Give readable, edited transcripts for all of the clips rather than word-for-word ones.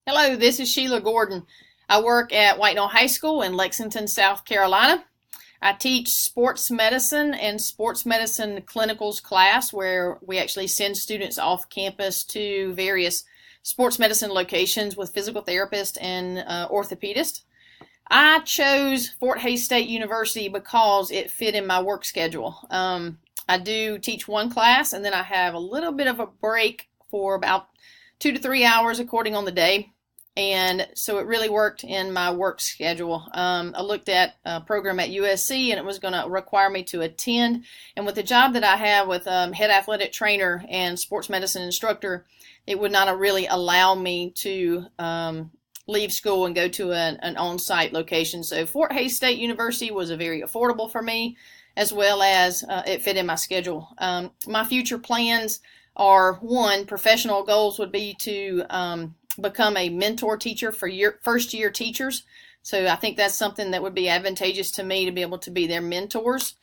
Hello, this is Sheila Gordon. I work at White Knoll High School in Lexington, South Carolina. I teach sports medicine and sports medicine clinicals class where we actually send students off campus to various sports medicine locations with physical therapists and orthopedists. I chose Fort Hays State University because it fit in my work schedule. I do teach one class and then I have a little bit of a break for about 2 to 3 hours according on the day. And so it really worked in my work schedule. I looked at a program at USC and it was going to require me to attend. And with the job that I have with head athletic trainer and sports medicine instructor, it would not really allow me to leave school and go to an on-site location. So Fort Hays State University was a very affordable for me, as well as it fit in my schedule. My future plans are, one, professional goals would be to become a mentor teacher for first year teachers. So I think that's something that would be advantageous to me to be able to be their mentors.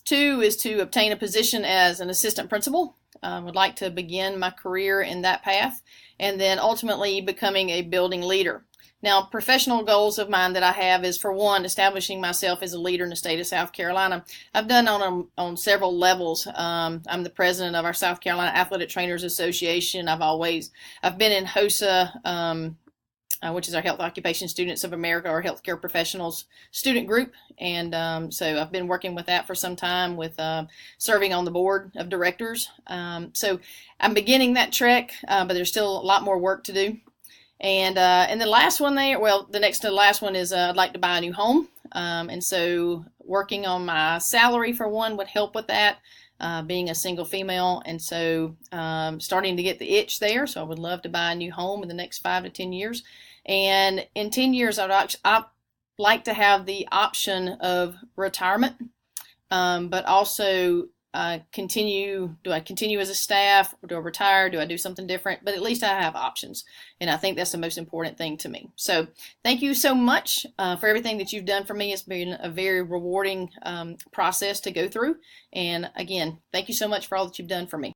Two is to obtain a position as an assistant principal. Would like to begin my career in that path, and then ultimately becoming a building leader. Now, professional goals of mine that I have is, for one, establishing myself as a leader in the state of South Carolina. I've done on several levels. I'm the president of our South Carolina Athletic Trainers Association. I've been in HOSA, which is our Health Occupation Students of America, or Healthcare Professionals student group. And so I've been working with that for some time, with serving on the board of directors. So I'm beginning that trek, but there's still a lot more work to do. And the last one there, well, the next to the last one is I'd like to buy a new home. And so working on my salary, for one, would help with that, being a single female. And so starting to get the itch there. So I would love to buy a new home in the next 5 to 10 years. And in 10 years, I'd like to have the option of retirement, but also do I continue as a staff, or do I retire? Do I do something different? But at least I have options. And I think that's the most important thing to me. So thank you so much for everything that you've done for me. It's been a very rewarding process to go through. And again, thank you so much for all that you've done for me.